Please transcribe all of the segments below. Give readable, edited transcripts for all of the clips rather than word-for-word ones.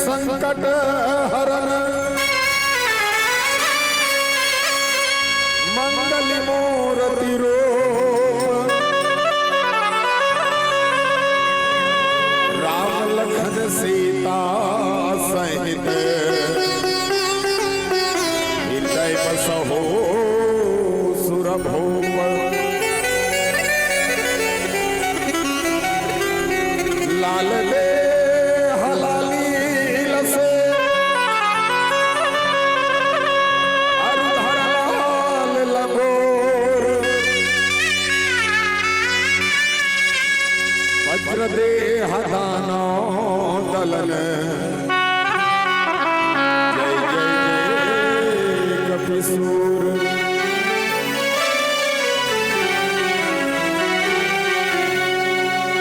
संकट हरन मंगल मूर्ति रो राम लखन सीता सहित हृदय बसहो सुरभूप लाल दे वज्र देह दानो दलन जय जय कपिसूर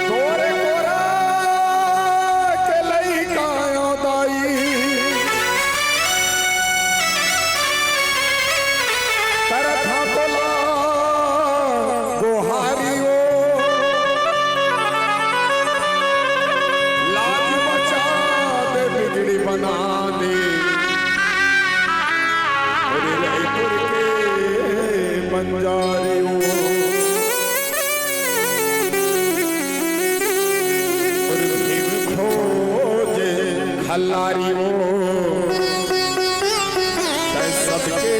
तोरे मोरा के लई कायो दाई तरथा तोला गोहारियो बना दे रायपुर के बंजारियों खोजे खल्लारियों सबके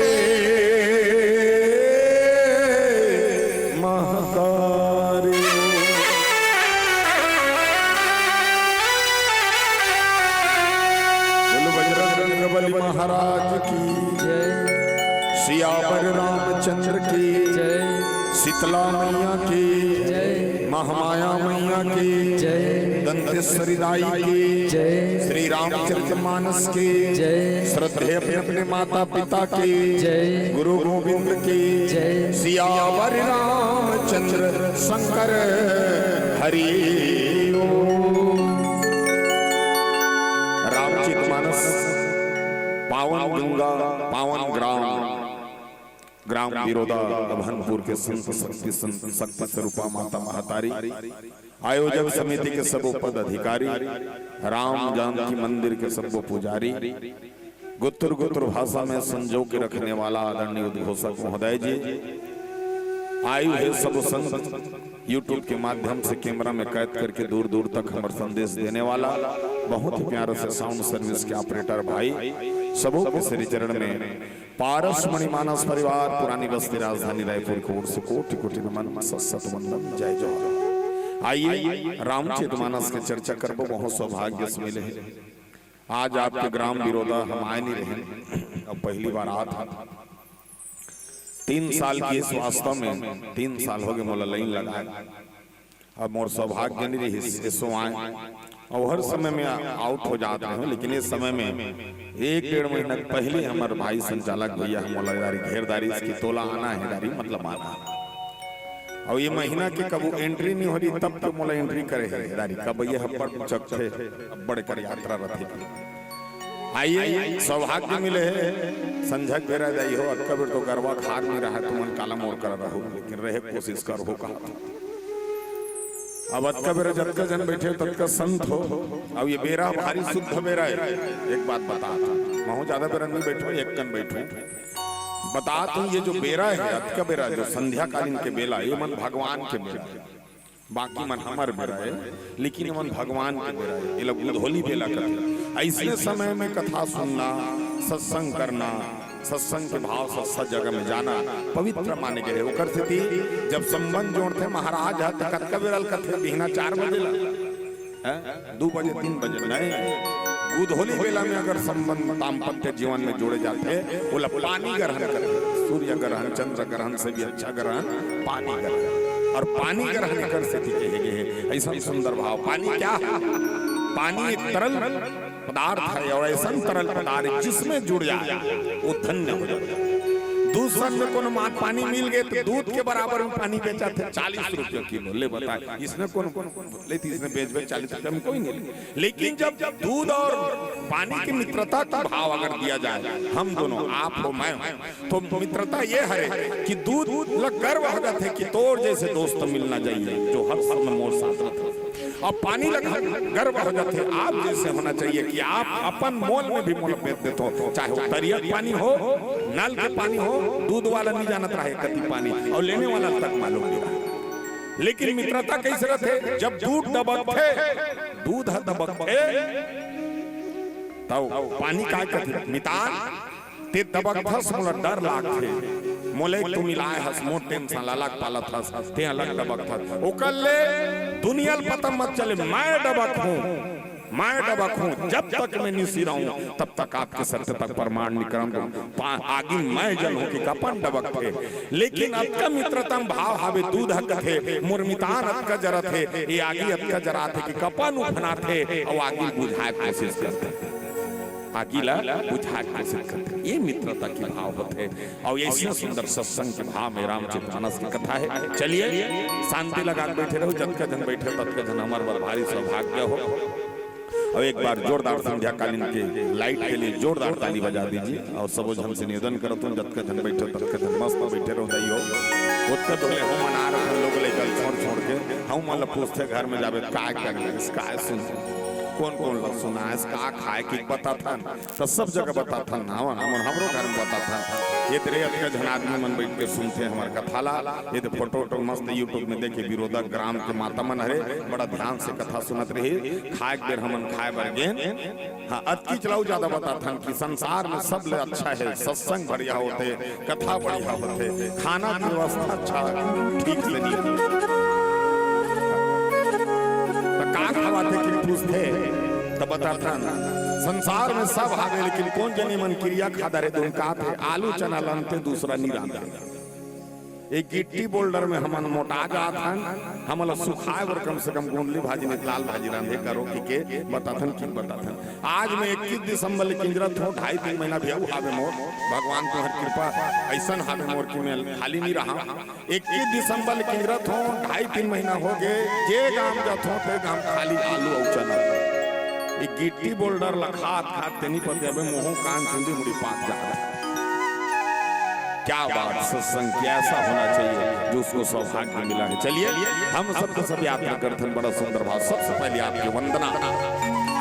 महाराज की जय, सियावर रामचंद्र की जय, शीतला मैया की जय, महामाया मैया की जय। दंतेश्वरी दाई की जय, श्री रामचरितमानस की जय, श्रद्धेय अपने अपने माता पिता की जय, गुरु गोविंद की जय, सियावर रामचंद्र शंकर हरि रामचरितमानस पावन गंगा पावन ग्राम बिरोदा अभनपुर के शक्ति स्वरूपा माता महातारी, आयोजक समिति के सब पद अधिकारी, राम जानकी मंदिर के सब पुजारी, गुत्तर भाषा में संजो के रखने वाला आदरणीय उद्घोषक महोदय जी, आयु है सब संत यूट्यूब के माध्यम से कैमरा में कैद करके दूर दूर तक हमारे संदेश देने वाला बहुत ही प्यारे से साउंड सर्विस के ऑपरेटर भाई सबों के श्री चरण में पारस मणिमानस परिवार पुरानी बस्ती राजधानी रायपुर की ओर से कोटि कोटि नमन सत वंदन जय जय। आइए रामचरितमानस की चर्चा करबो, बहुत सौभाग्य से मिले हैं। आज आपके ग्राम बिरोदा हम आए नहीं रहे, अब पहली बार आ था। 3 साल की इस वास्तव में 3 साल हो गए मोला लाइन लगाए, अब मोर सौभाग्य नहीं रही सो आए और हर समय में आउट हो जाते हैं, लेकिन इस समय में 1-1.5 महीना पहले हमारे भाई संचालक भैया मोलादारी घेरदारी इसकी तोला आना है दारी मतलब आना, और ये महीना के कब एंट्री नहीं हो रही तब तो मोला एंट्री करे है दारी कब ये हब्बड़ चक्के बड़े कर यात्रा रथे। आइए सौभाग्य मिले है संझक बेरा जाई हो अक्का बेर तो गरबा खार नहीं रहा तो मन काला मोर कर रहो, लेकिन रहे कोशिश कर हो कहा अब अक्का बेरा जब जन बैठे तब का संत हो। अब ये बेरा भारी शुद्ध बेरा है, एक बात बता मैं ज्यादा बेरा नहीं बैठो एक कन बैठो बता तू, ये जो बेरा है अक्का बेरा जो संध्या कालीन के बेला ये मन भगवान के बेरा है, बाकी मन हमार बेरा है लेकिन मन भगवान के बेरा है। ये लोग उधोली बेला करते ऐसे समय में कथा सुनना सत्संग करना सत्संग के भाव से सब जगह में जाना पवित्र माने गए। ओकर स्थिति जब संबंध जोड़ते महाराज है तो कतका बेरल कथे बिहना 4 बजे ला 2 बजे 3 बजे नहीं, गुधोली बेला में अगर संबंध दाम्पत्य जीवन में जोड़े जाते बोला पानी ग्रहण करते, सूर्य ग्रहण चंद्र ग्रहण से भी अच्छा ग्रहण पानी ग्रहण, और पानी ग्रहण कर स्थिति कहे ऐसा सुंदर भाव। पानी क्या है? पानी एक तरल पदार्थ है और ऐसा तरल पदार्थ जिसमें जुड़ जाए वो धन्य हो जाता है। दूसर में कोनो मात पानी मिल गए तो दूध के बराबर में पानी बेचा थे 40 रुपये किलो, ले बताए इसने कौन लेती, इसने बेच 40 रुपये में कोई नहीं। लेकिन जब दूध और पानी की मित्रता का भाव अगर दिया जाए हम दोनों आप हो मैं तो मित्रता ये है कि दूध लग गर्व हो जाते कि तोर जैसे दोस्त मिलना चाहिए जो हर समय मोर साथ रहता, और पानी लगा गर्व हो जाते आप जैसे होना चाहिए कि आप अपन मोल में भी मोल बेच देते हो, चाहे वो दरिया पानी हो नल के पानी हो, दूध वाला नहीं जानत रहे कति पानी और लेने वाला तक मालूम नहीं रहा। लेकिन मित्रता कैसे रहते जब दूध दबक थे दूध दबक थे तब पानी का कहते मितान ते दबक थस मोला डर लागथे मोले तू मिलाए हस मोट टेंशन लालक पालत हस ते अलग दबक थस ओकले दुनिया पता मत चले मैं डबक हूँ जब तक मैं नहीं सिरा हूँ तब तक आपके सत्य तक प्रमाण निकरम आगे मैं जन हूँ कि कपन डबक थे। लेकिन अतका मित्रतम भाव हावे दूध हक थे मुरमितान अतका जरा थे ये आगे अतका जरा थे कि कपन उठना थे और आगे बुझाए कोशिश करते आगीला बुझा कोशिश करते, ये मित्रता की भाव होते और ऐसे सुंदर सत्संग के भाव में रामचरितमानस की कथा है। चलिए शांति लगा बैठे रहो, जब का जन बैठे तब का जन हमारे भारी सौभाग्य हो। और एक बार जोरदार संध्या कालीन के लाइट के लिए जोरदार ताली बजा दीजिए और सब जन से निवेदन करो तुम जब का जन बैठे तब का जन मस्त बैठे रहो जाइए हो उत्तर तो हम मना रहे लोग लेकर छोड़ के हम मतलब पूछते घर में जावे काय कर इसका सुन कौन कौन लोग सुना है इसका खाए की बता था तो सब जगह बता था ना हमरो घर में बता था। ये तेरे का जन आदमी मन बैठ के सुनते हैं हमारे कथा ला, ये तो फोटो मस्त यूट्यूब में देखे बिरोधा ग्राम के माता मन हरे बड़ा ध्यान से कथा सुनत रही खाए बेर हमन खाए बर गेन। हाँ अतकी चलाऊ ज्यादा बता था कि संसार में सब ले अच्छा है, सत्संग बढ़िया होते कथा बढ़िया होते खाना की व्यवस्था अच्छा ठीक से नहीं खावाते कि पूछते तब बताता संसार में सब हावे लेकिन कौन जनी मन क्रिया खादा रे तुम का थे आलू चना लानते दूसरा नहीं लानते एक गिट्टी बोल्डर में हमन मोटा जात हन, हमन सुखाए बर कम से कम गोंदली भाजी ने लाल भाजी रांधे करो कि के बताथन कि बताथन। आज मैं 21 दिसंबर ले किंजरत हो 2.5-3 महीना भी हावे मोर, भगवान तोहर कृपा ऐसन हावे मोर कि मैं खाली नहीं रहा। 21 दिसंबर ले किंजरत हो 2.5-3 महीना हो गए, जे गांव जात हो ते गांव खाली आलू और चना। एक गिट्टी बोल्डर ला खात तेनी पते अबे मोह कान चुंदी मुड़ी पात जा रहा। क्या बात, सत्संग कैसा होना चाहिए जो उसको सौभाग्य मिला है। चलिए हम सबको सभी आप करथन बड़ा सुंदर भाव। सबसे पहले आपकी वंदना।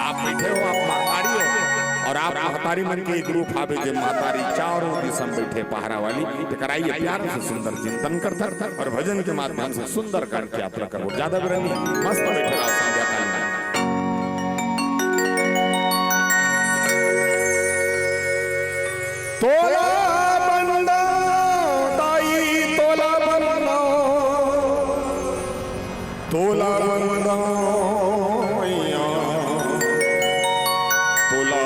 आप बैठे हो, आप महतारी हो और आप महतारी मन के ग्रुप आवे जे महतारी चारों दिशा बैठे पहरा वाली तो कराइए प्यार से सुंदर चिंतन करथन और भजन के माध्यम से सुंदर करके यात्रा करो। ज्यादा बिरनी मस्त बैठे रहो संध्या काल में। तोला बंदा दाई तोला बंदा, तोला बंदा मैया तोला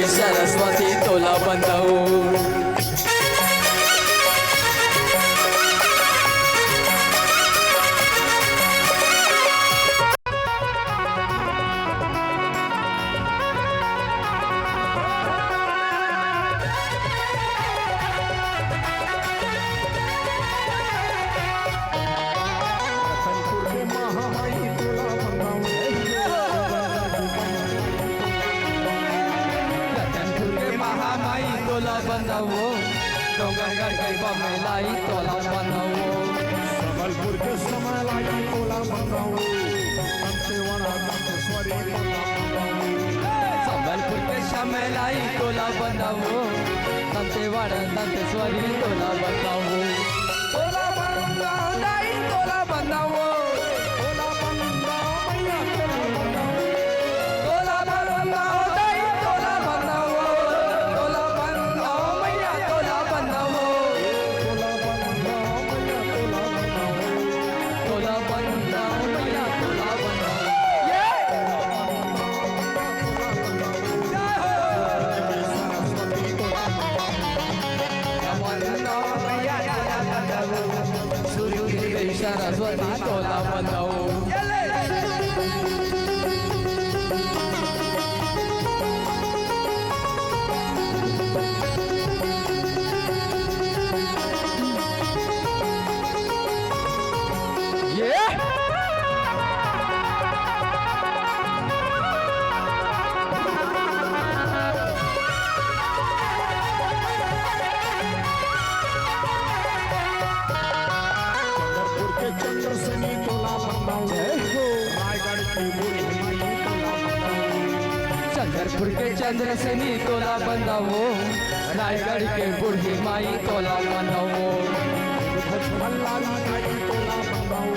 सरस्वती तोला बंदाओ। बंदाओ डोंगरगढ़ के बमेलाई तोला बंदाओ। संबलपुर के समलाई तोला बंदाओ। संबलपुर के समलाई तोला बंदाओ। दंतेवाड़ा दंतेश्वरी तोला बंदाओ। तोला बंदाओ दाई तोला बंदाओ। तोला बंदाओ मैया तोला बंदाओ। तोला बंदाओ दाई तोला बंदाओ। तोला बंदाओ मैया तोला बंदाओ। तोला बंदाओ मैया तोला बंदाओ। तोला बंदाओ मैया तोला बंदाओ। सरस्वती तोला बंदाओ। चंद्रपुर के चंद्रसेनी तोला बंदाओ। रायगढ़ के बूढ़ी माई तोला बंदाओ। पल्लारी गाई तोला बंदाओ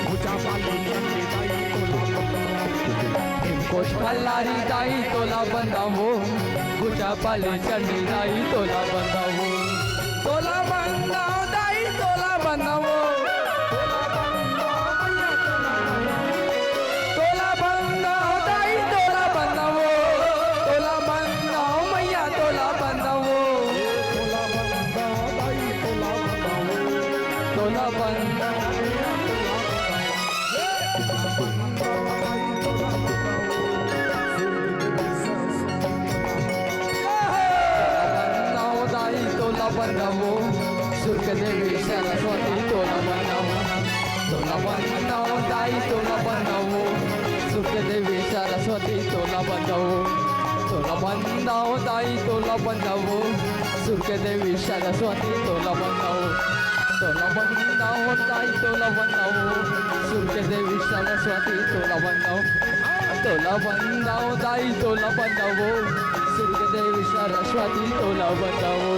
भुजा पाली चंडी गाई तोला बंदाओ कोश पल्लारी दाई तोला बंदावो गुचा पाले चंडी दाई तोला बंदावो तोला बंदाव दाई तोला बंदावो तोला बंदाव दाई तोला बंदावो तोला बंदाव मैया तोला बंदावो तोला बंदाओ गाई तोला बंदाओ तोला बंदाव बंदाव दाई तोला बंदावो सुर्ख देवी सरस्वती तोला बंदावो तोला बंदाव दाई तोला बंदावो सुर्ख देवी सरस्वती तोला बंदावो तोला बंदाव दाई तोला बंदावो सुर्ख देवी सरस्वती तोला बंदावो तोला बंदाव दाई तोला बंदावो सुर्ख देवी सरस्वती तोला बंदावो तोला बंदाव दाई तोला बंदावो सुर्ख देवी सरस्वती तोला बंदावो